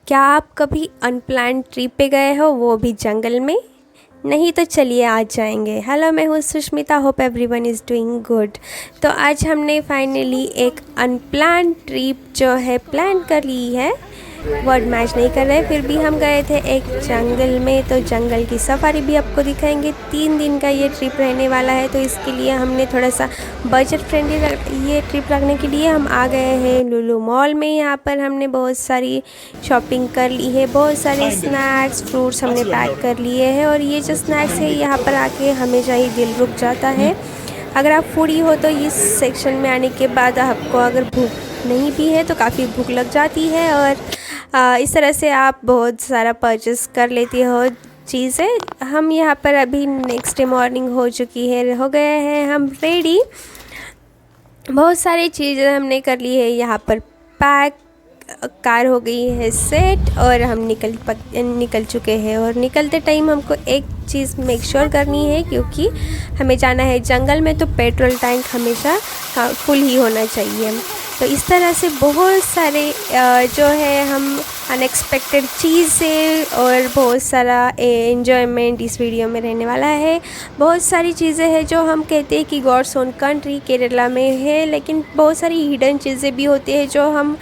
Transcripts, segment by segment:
क्या आप कभी अनप्लान्ड ट्रिप पे गए हो, वो भी जंगल में? नहीं तो चलिए आज जाएंगे। हेलो, मैं हूँ Sushmita. Hope everyone is doing good. तो आज हमने फाइनली एक अनप्लान्ड ट्रिप जो है प्लान कर ली है। वर्ड मैच नहीं कर रहे, फिर भी हम गए थे एक जंगल में। तो जंगल की सफारी भी आपको दिखाएंगे। 3 दिन का ये ट्रिप रहने वाला है, तो इसके लिए हमने थोड़ा सा बजट फ्रेंडली ये ट्रिप रखने के लिए हम आ गए हैं लुलु मॉल में। यहाँ पर हमने बहुत सारी शॉपिंग कर ली है, बहुत सारे स्नैक्स फ्रूट्स हमने पैक कर लिए हैं। और ये जो स्नैक्स है, यहाँ पर आके हमेशा ही दिल रुक जाता है। अगर आप फूडी हो तो इस सेक्शन में आने के बाद आपको अगर भूख नहीं भी है तो काफ़ी भूख लग जाती है, और इस तरह से आप बहुत सारा परचेस कर लेती हो चीज़ें। हम यहाँ पर अभी नेक्स्ट डे मॉर्निंग हो चुकी है, हो गए हैं हम रेडी। बहुत सारी चीज़ें हमने कर ली है यहाँ पर पैक। कार हो गई है सेट और हम निकल चुके हैं। और निकलते टाइम हमको एक चीज़ मेक श्योर करनी है, क्योंकि हमें जाना है जंगल में, तो पेट्रोल टैंक हमेशा फुल ही होना चाहिए। तो इस तरह से बहुत सारे जो है हम अनएक्सपेक्टेड चीज़ें और बहुत सारा एन्जॉयमेंट इस वीडियो में रहने वाला है। बहुत सारी चीज़ें हैं जो हम कहते हैं कि गॉड्स ओन कंट्री केरला में है, लेकिन बहुत सारी हिडन चीज़ें भी होती है जो हम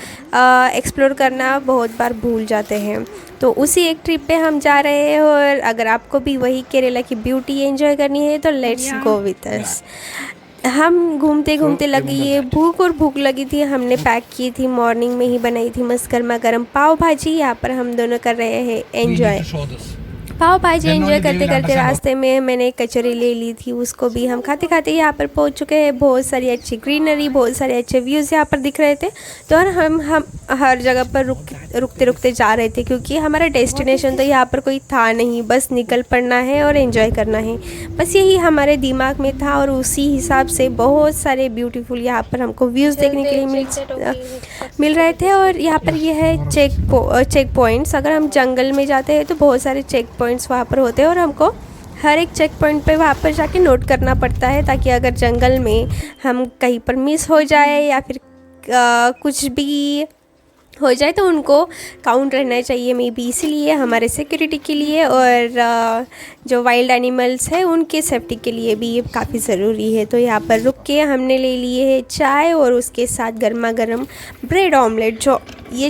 एक्सप्लोर करना बहुत बार भूल जाते हैं। तो उसी एक ट्रिप पे हम जा रहे हैं, और अगर आपको भी वही केरला की ब्यूटी एंजॉय करनी है तो लेट्स गो विथ अस। हम घूमते घूमते लगी ये भूख लगी थी। हमने पैक की थी, मॉर्निंग में ही बनाई थी मस्त गर्मा गर्म पाव भाजी। यहाँ पर हम दोनों कर रहे हैं एंजॉय। पाव भाजी एंजॉय करते करते रास्ते में मैंने कचौरी ले ली थी, उसको भी हम खाते खाते यहाँ पर पहुँच चुके हैं। बहुत सारी अच्छी ग्रीनरी, बहुत सारे अच्छे व्यूज़ यहाँ पर दिख रहे थे। तो हम हर जगह पर रुकते जा रहे थे, क्योंकि हमारा डेस्टिनेशन तो यहाँ पर कोई था नहीं, बस निकल पड़ना है और एंजॉय करना है, बस यही हमारे दिमाग में था। और उसी हिसाब से बहुत सारे ब्यूटीफुल यहाँ पर हमको व्यूज़ देखने के लिए मिल रहे थे। और यहाँ पर ये है चेक पॉइंट्स। अगर हम जंगल में जाते हैं तो बहुत सारे चेक पॉइंट्स वहाँ पर होते हैं, और हमको हर एक चेक पॉइंट पे वहाँ पर जाके नोट करना पड़ता है, ताकि अगर जंगल में हम कहीं पर मिस हो जाए या फिर कुछ भी हो जाए तो उनको काउंट रहना चाहिए मे बी, इसीलिए हमारे सिक्योरिटी के लिए और जो वाइल्ड एनिमल्स है उनके सेफ्टी के लिए भी ये काफ़ी ज़रूरी है। तो यहाँ पर रुक के हमने ले लिए है चाय और उसके साथ गर्मा गर्म ब्रेड ऑमलेट। जो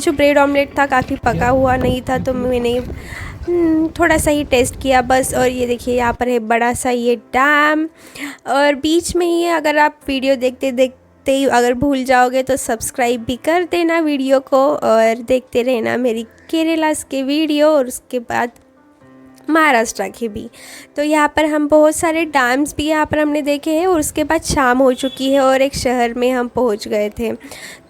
ब्रेड ऑमलेट था काफ़ी पका हुआ नहीं था, तो मैंने थोड़ा सा ही टेस्ट किया बस। और ये देखिए यहाँ पर है बड़ा सा ये डैम, और बीच में ही अगर आप वीडियो देखते अगर भूल जाओगे तो सब्सक्राइब भी कर देना वीडियो को, और देखते रहना मेरी केरला के वीडियो और उसके बाद महाराष्ट्र के भी। तो यहाँ पर हम बहुत सारे डैम्स भी यहाँ पर हमने देखे हैं, और उसके बाद शाम हो चुकी है और एक शहर में हम पहुँच गए थे।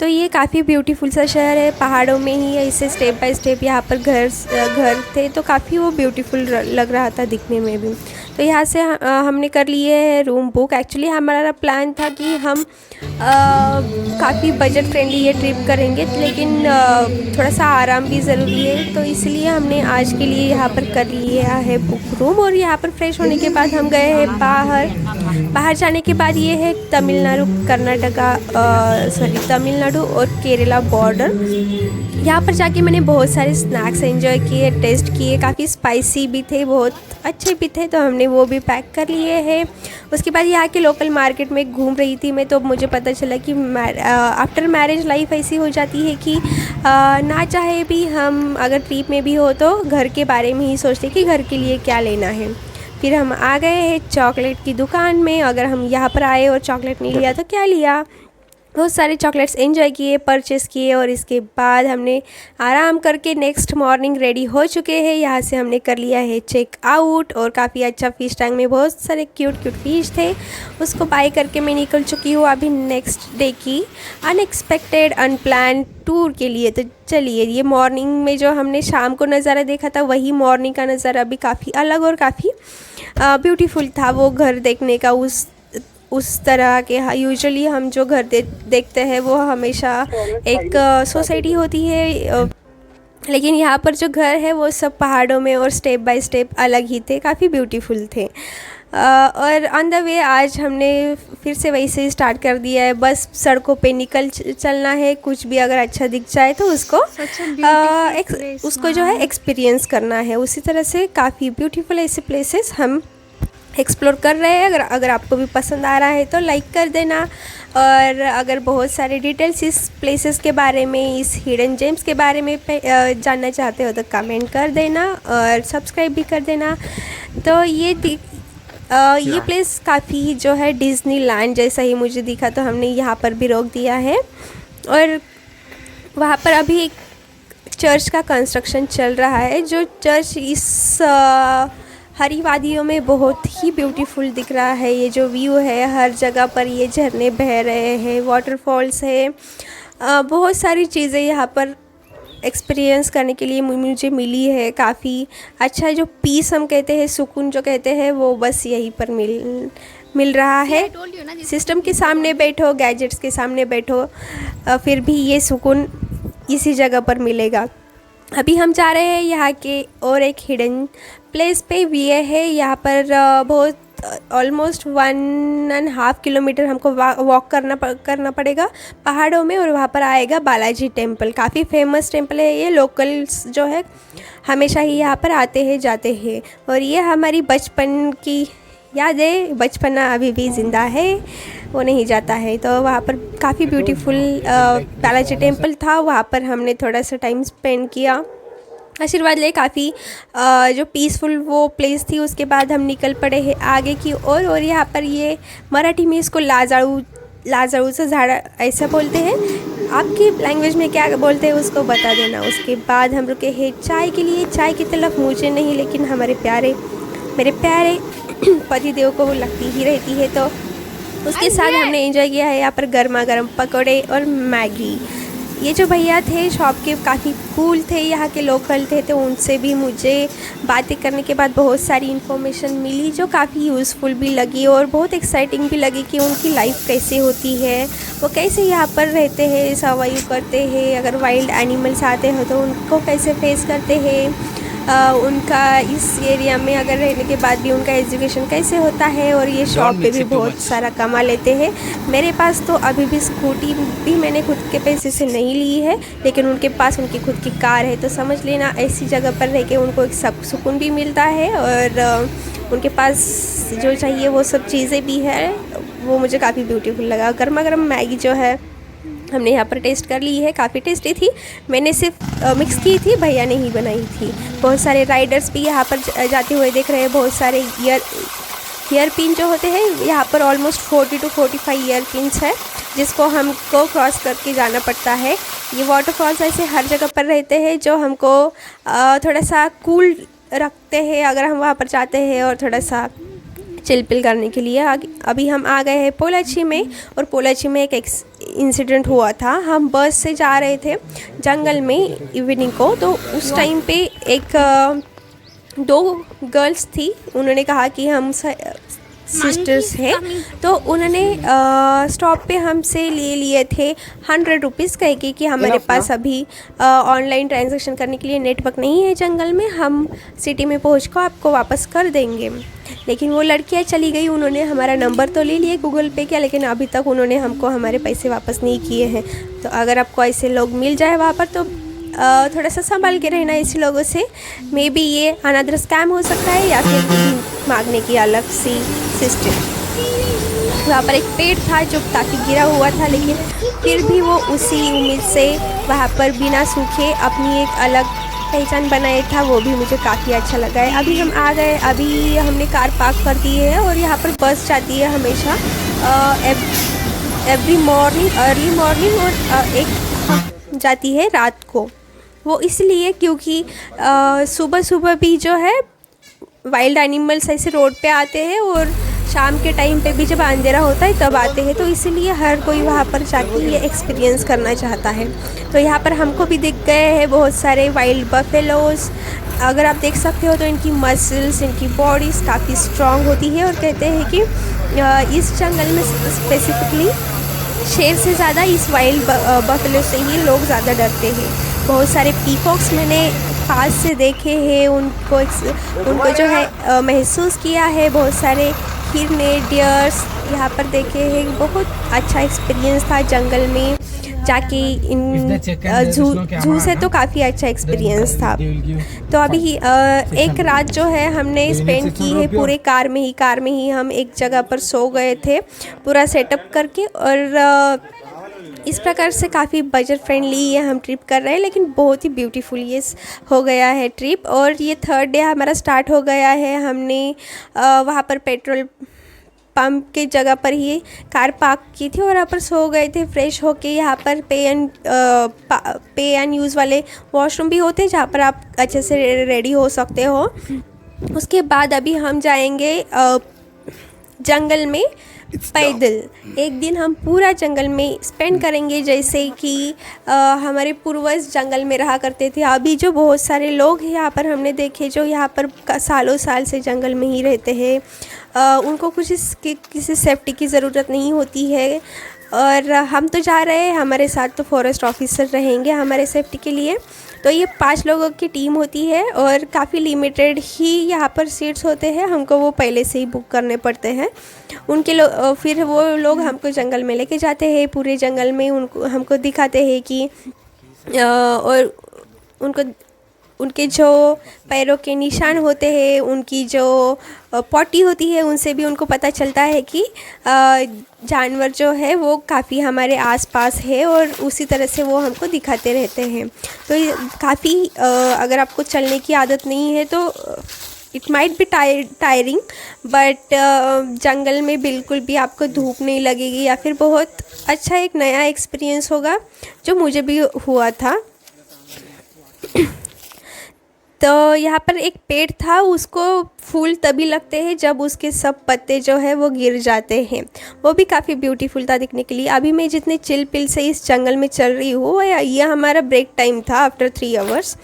तो ये काफ़ी ब्यूटीफुल सा शहर है, पहाड़ों में ही है। इससे स्टेप बाय स्टेप यहाँ पर घर थे, तो काफ़ी वो ब्यूटीफुल लग रहा था दिखने में भी। तो यहाँ से हमने कर लिए है रूम बुक। एक्चुअली हमारा प्लान था कि हम काफ़ी बजट फ्रेंडली ये ट्रिप करेंगे, लेकिन थोड़ा सा आराम भी ज़रूरी है, तो इसलिए हमने आज के लिए यहाँ पर कर लिया है बुक रूम। और यहाँ पर फ्रेश होने के बाद हम गए हैं बाहर जाने के बाद ये है तमिलनाडु और केरला बॉर्डर। यहाँ पर जाके मैंने बहुत सारे स्नैक्स एंजॉय किए, टेस्ट किए, काफ़ी स्पाइसी भी थे, बहुत अच्छे भी थे, तो हमने वो भी पैक कर लिए हैं। उसके बाद यहाँ के लोकल मार्केट में घूम रही थी मैं, तो मुझे पता चला कि आफ्टर मैरिज लाइफ ऐसी हो जाती है कि ना चाहे भी हम अगर ट्रिप में भी हो तो घर के बारे में ही सोचते कि घर के लिए क्या लेना है। फिर हम आ गए हैं चॉकलेट की दुकान में। अगर हम यहाँ पर आए और चॉकलेट नहीं लिया तो क्या लिया, बहुत सारे चॉकलेट्स एंजॉय किए, परचेस किए, और इसके बाद हमने आराम करके नेक्स्ट मॉर्निंग रेडी हो चुके हैं। यहाँ से हमने कर लिया है चेक आउट, और काफ़ी अच्छा फ़िश टैंक में बहुत सारे क्यूट फ़िश थे, उसको बाय करके मैं निकल चुकी हूँ अभी नेक्स्ट डे की अनएक्सपेक्टेड अनप्लान टूर के लिए। तो चलिए, ये मॉर्निंग में जो हमने शाम को नज़ारा देखा था, वही मॉर्निंग का नज़ारा भी काफ़ी अलग और काफ़ी ब्यूटीफुल था। वो घर देखने का उस तरह के यूजुअली हम जो घर देखते हैं वो हमेशा एक सोसाइटी होती है लेकिन यहाँ पर जो घर है वो सब पहाड़ों में और स्टेप बाय स्टेप अलग ही थे, काफ़ी ब्यूटीफुल थे। और ऑन द वे आज हमने फिर से वैसे ही स्टार्ट कर दिया है, बस सड़कों पे निकल चलना है, कुछ भी अगर अच्छा दिख जाए तो उसको जो है एक्सपीरियंस करना है। उसी तरह से काफ़ी ब्यूटीफुल ऐसे प्लेसेस हम एक्सप्लोर कर रहे हैं। अगर आपको भी पसंद आ रहा है तो लाइक कर देना, और अगर बहुत सारे डिटेल्स इस प्लेसेस के बारे में, इस हिडन जेम्स के बारे में जानना चाहते हो तो कमेंट कर देना और सब्सक्राइब भी कर देना। तो ये प्लेस काफ़ी जो है डिज़नीलैंड जैसा ही मुझे दिखा, तो हमने यहाँ पर भी रोक दिया है। और वहाँ पर अभी एक चर्च का कंस्ट्रक्शन चल रहा है, जो चर्च इस हरी वादियों में बहुत ही ब्यूटीफुल दिख रहा है। ये जो व्यू है, हर जगह पर ये झरने बह रहे हैं, वाटरफॉल्स है, बहुत सारी चीज़ें यहाँ पर एक्सपीरियंस करने के लिए मुझे मिली है। काफ़ी अच्छा जो पीस हम कहते हैं, सुकून जो कहते हैं, वो बस यहीं पर मिल रहा है। सिस्टम के सामने बैठो, गैजेट्स के सामने बैठो, फिर भी ये सुकून इसी जगह पर मिलेगा। अभी हम जा रहे हैं यहाँ के और एक हिडन प्लेस पे। ये है यहाँ पर बहुत ऑलमोस्ट 1.5 किलोमीटर हमको वॉक करना पड़ेगा पहाड़ों में, और वहाँ पर आएगा बालाजी टेम्पल। काफ़ी फेमस टेम्पल है ये, लोकल्स जो है हमेशा ही यहाँ पर आते हैं जाते हैं। और ये हमारी बचपन की याद है, बचपना अभी भी ज़िंदा है, वो नहीं जाता है। तो वहाँ पर काफ़ी ब्यूटीफुल बालाजी टेम्पल था, वहाँ पर हमने थोड़ा सा टाइम स्पेंड किया, आशीर्वाद ले। काफ़ी जो पीसफुल वो प्लेस थी। उसके बाद हम निकल पड़े हैं आगे की ओर, और यहाँ पर ये मराठी में इसको लाजाड़ू सा झाड़ ऐसा बोलते हैं, आपकी लैंग्वेज में क्या बोलते हैं उसको बता देना। उसके बाद हम रुके हैं चाय के लिए। चाय की तलब मुझे नहीं, लेकिन हमारे मेरे प्यारे पति देव को वो लगती ही रहती है, तो उसके साथ हमने एंजॉय किया है यहाँ पर गर्मा गर्म पकौड़े और मैगी। ये जो भैया थे शॉप के, काफ़ी कूल थे, यहाँ के लोकल थे, तो उनसे भी मुझे बातें करने के बाद बहुत सारी इन्फॉर्मेशन मिली जो काफ़ी यूज़फुल भी लगी और बहुत एक्साइटिंग भी लगी कि उनकी लाइफ कैसे होती है, वो कैसे यहाँ पर रहते हैं, सर्वाइव करते हैं, अगर वाइल्ड एनिमल्स आते हो तो उनको कैसे फेस करते हैं, उनका इस एरिया में अगर रहने के बाद भी उनका एजुकेशन कैसे होता है, और ये शॉप पे भी बहुत सारा कमा लेते हैं। मेरे पास तो अभी भी स्कूटी भी मैंने खुद के पैसे से नहीं ली है, लेकिन उनके पास उनकी खुद की कार है, तो समझ लेना ऐसी जगह पर रह के उनको एक सुकून भी मिलता है, और उनके पास जो चाहिए वो सब चीज़ें भी है। वो मुझे काफ़ी ब्यूटीफुल लगा। गर्मा गर्म मैगी जो है हमने यहाँ पर टेस्ट कर ली है, काफ़ी टेस्टी थी। मैंने सिर्फ मिक्स की थी, भैया ने ही बनाई थी। बहुत सारे राइडर्स भी यहाँ पर जाते हुए देख रहे हैं। बहुत सारे ईयर पिन जो होते हैं यहाँ पर ऑलमोस्ट 40 to 45 ईयर पिन्स है, जिसको हमको क्रॉस करके जाना पड़ता है। ये वाटरफॉल्स ऐसे हर जगह पर रहते हैं जो हमको थोड़ा सा कूल रखते हैं अगर हम वहाँ पर जाते हैं, और थोड़ा सा चिलपिल करने के लिए। अभी हम आ गए हैं पोलाची में, और पोलाची में एक इंसिडेंट हुआ था। हम बस से जा रहे थे जंगल में इवनिंग को, तो उस टाइम पे एक 2 गर्ल्स थी, उन्होंने कहा कि हम सिस्टर्स हैं, तो उन्होंने स्टॉप पे हमसे ले लिए थे 100 रुपीज़, कह के कि हमारे पास अभी ऑनलाइन ट्रांजैक्शन करने के लिए नेटवर्क नहीं है जंगल में, हम सिटी में पहुँच कर आपको वापस कर देंगे। लेकिन वो लड़कियाँ चली गई, उन्होंने हमारा नंबर तो ले लिए गूगल पे किया, लेकिन अभी तक उन्होंने हमको हमारे पैसे वापस नहीं किए हैं। तो अगर आपको ऐसे लोग मिल जाए वहाँ पर, तो थोड़ा सा संभाल के रहना ऐसे लोगों से। मे बी ये अनदर स्कैम हो सकता है, या फिर मांगने की अलग सी सिस्टम। वहाँ पर एक पेड़ था जो काफ़ी गिरा हुआ था, लेकिन फिर भी वो उसी उम्मीद से वहाँ पर बिना सूखे अपनी एक अलग पहचान बनाया था, वो भी मुझे काफ़ी अच्छा लगा है। अभी हम आ गए, अभी हमने कार पार्क कर दी है, और यहाँ पर बस जाती है हमेशा एवरी मॉर्निंग, अर्ली मॉर्निंग, और एक जाती है रात को। वो इसलिए क्योंकि सुबह सुबह भी जो है वाइल्ड एनिमल्स ऐसे रोड पे आते हैं, और शाम के टाइम पे भी जब अंधेरा होता है तब आते हैं, तो इसीलिए हर कोई वहाँ पर जाके ये एक्सपीरियंस करना चाहता है। तो यहाँ पर हमको भी दिख गए हैं बहुत सारे वाइल्ड बफेलोज। अगर आप देख सकते हो तो इनकी मसल्स, इनकी बॉडीज़ काफ़ी स्ट्रॉन्ग होती है, और कहते हैं कि इस जंगल में स्पेसिफिकली शेर से ज़्यादा इस वाइल्ड बफेलो से ही लोग ज़्यादा डरते हैं। बहुत सारे पीकॉक्स मैंने पास से देखे हैं, उनको जो है महसूस किया है। बहुत सारे हिरने, डियर्स यहाँ पर देखे हैं। बहुत अच्छा एक्सपीरियंस था जंगल में जाके। इन जू से तो काफ़ी अच्छा एक्सपीरियंस था। तो अभी एक रात जो है हमने स्पेंड की है पूरे कार में ही हम एक जगह पर सो गए थे पूरा सेटअप करके। और इस प्रकार से काफ़ी बजट फ्रेंडली ये हम ट्रिप कर रहे हैं, लेकिन बहुत ही ब्यूटीफुल ये हो गया है ट्रिप। और ये 3rd डे हमारा स्टार्ट हो गया है। हमने वहाँ पर पेट्रोल पंप के जगह पर ही कार पार्क की थी और यहाँ पर सो गए थे फ्रेश होके। यहाँ पर पे एंड यूज़ वाले वॉशरूम भी होते हैं जहाँ पर आप अच्छे से रेडी हो सकते हो। उसके बाद अभी हम जाएंगे जंगल में पैदल। एक दिन हम पूरा जंगल में स्पेंड करेंगे, जैसे कि हमारे पूर्वज जंगल में रहा करते थे। अभी जो बहुत सारे लोग हैं यहाँ पर हमने देखे जो यहाँ पर सालों साल से जंगल में ही रहते हैं। उनको कुछ किसी सेफ्टी की ज़रूरत नहीं होती है। और हम तो जा रहे हैं, हमारे साथ तो फॉरेस्ट ऑफिसर रहेंगे हमारे सेफ्टी के लिए। तो ये 5 लोगों की टीम होती है और काफ़ी लिमिटेड ही यहाँ पर सीट्स होते हैं। हमको वो पहले से ही बुक करने पड़ते हैं। फिर वो लोग हमको जंगल में लेके जाते हैं। पूरे जंगल में हमको दिखाते हैं कि और उनके जो पैरों के निशान होते हैं, उनकी जो पॉटी होती है, उनसे भी उनको पता चलता है कि जानवर जो है वो काफ़ी हमारे आसपास है। और उसी तरह से वो हमको दिखाते रहते हैं। तो ये काफ़ी अगर आपको चलने की आदत नहीं है तो it might be tiring, but जंगल में बिल्कुल भी आपको धूप नहीं लगेगी या फिर बहुत अच्छा एक नया एक्सपीरियंस होगा, जो मुझे भी हुआ था। तो यहाँ पर एक पेड़ था, उसको फूल तभी लगते हैं जब उसके सब पत्ते जो है वो गिर जाते हैं। वो भी काफ़ी ब्यूटीफुल था दिखने के लिए। अभी मैं जितने चिल पिल से इस जंगल में चल रही हूँ, ये हमारा ब्रेक टाइम था आफ्टर 3 आवर्स।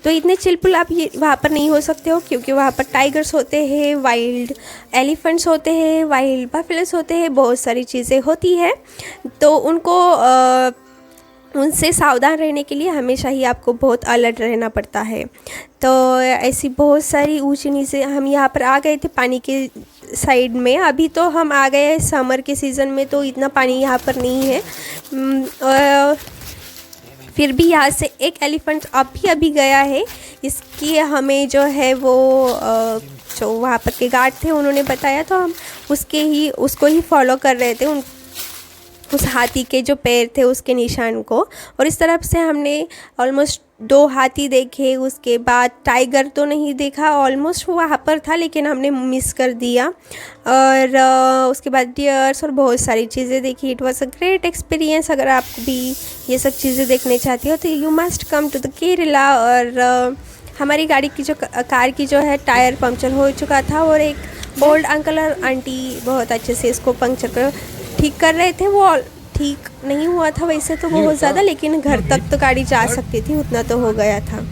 तो इतने चिल पिल आप ये वहाँ पर नहीं हो सकते हो, क्योंकि वहाँ पर टाइगर्स होते हैं, वाइल्ड एलिफेंट्स होते हैं, वाइल्ड बफेलोस होते हैं, बहुत सारी चीज़ें होती है। तो उनसे सावधान रहने के लिए हमेशा ही आपको बहुत अलर्ट रहना पड़ता है। तो ऐसी बहुत सारी ऊंची नीचे हम यहाँ पर आ गए थे पानी के साइड में। अभी तो हम आ गए हैं समर के सीज़न में, तो इतना पानी यहाँ पर नहीं है। फिर भी यहाँ से एक एलिफेंट अभी गया है। इसकी हमें जो है वो जो वहाँ पर के गार्ड थे उन्होंने बताया, तो हम उसको ही फॉलो कर रहे थे, उस हाथी के जो पैर थे उसके निशान को। और इस तरफ से हमने ऑलमोस्ट 2 हाथी देखे। उसके बाद टाइगर तो नहीं देखा, ऑलमोस्ट वहाँ पर था लेकिन हमने मिस कर दिया। और उसके बाद डियर्स और बहुत सारी चीज़ें देखी। It was a great experience. अगर आप भी ये सब चीज़ें देखने चाहती हो तो you must come to the Kerala. और हमारी गाड़ी की कार की जो है टायर पंक्चर हो चुका था और एक ओल्ड अंकल और आंटी बहुत अच्छे से इसको पंक्चर ठीक कर रहे थे। वो ठीक नहीं हुआ था वैसे तो बहुत ज़्यादा, लेकिन घर तक तो गाड़ी जा सकती थी, उतना तो हो गया था।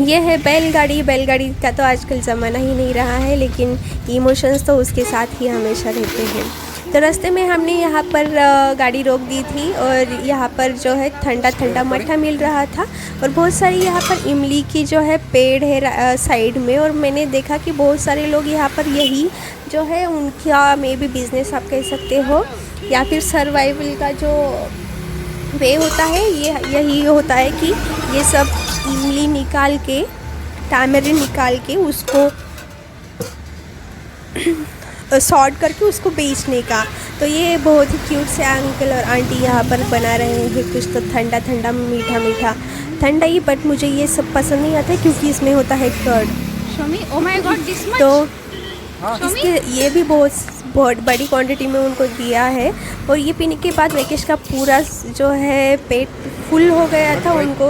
ये है बैलगाड़ी का तो आजकल ज़माना ही नहीं रहा है, लेकिन इमोशंस तो उसके साथ ही हमेशा रहते हैं। तो रास्ते में हमने यहाँ पर गाड़ी रोक दी थी और यहाँ पर जो है ठंडा मट्ठा मिल रहा था। और बहुत सारी यहाँ पर इमली की जो है पेड़ है साइड में। और मैंने देखा कि बहुत सारे लोग यहाँ पर यही जो है उनका मे भी बिज़नेस आप कह सकते हो, या फिर सर्वाइवल का जो वे होता है, यही होता है कि ये सब इमली निकाल के, टैमरिन निकाल के उसको सॉर्ट करके उसको बेचने का। तो ये बहुत ही क्यूट से अंकल और आंटी यहाँ पर बना रहे हैं कुछ तो ठंडा मीठा ठंडा ही, बट मुझे ये सब पसंद नहीं आता क्योंकि इसमें होता है कर्ड। तो इसके ये भी बहुत बड़ी क्वांटिटी में उनको दिया है। और ये पीने के बाद राकेश का पूरा जो है पेट फुल हो गया था। उनको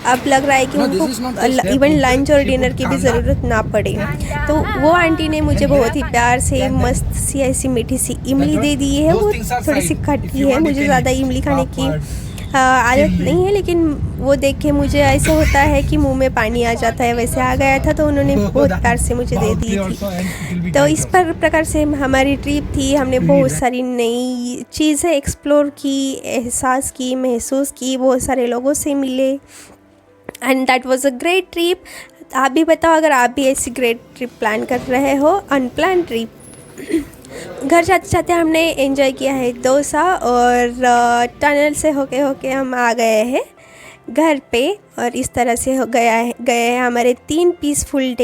अब लग रहा है कि उनको इवन लंच और डिनर की भी ज़रूरत ना पड़े। तो वो आंटी ने मुझे बहुत ही प्यार से मस्त सी ऐसी मीठी सी इमली दे दी है। वो थोड़ी सी खट्टी है, मुझे ज़्यादा इमली खाने की आदत नहीं है, लेकिन वो देख के मुझे ऐसा होता है कि मुंह में पानी आ जाता है, वैसे आ गया था। तो उन्होंने बहुत प्यार से मुझे दे दी थी। तो इस प्रकार से हमारी ट्रिप थी। हमने बहुत सारी नई चीज़ें एक्सप्लोर की, एहसास की, महसूस की, बहुत सारे लोगों से मिले and that was a great trip. आप भी बताओ, अगर आप भी ऐसी ग्रेट ट्रिप प्लान कर रहे हो, अनप्लान ट्रिप। घर जाते जाते हमने एंजॉय किया है डोसा, और टनल से होके हम आ गए हैं घर पे। और इस तरह से हो गए हैं हमारे 3 पीसफुल डे।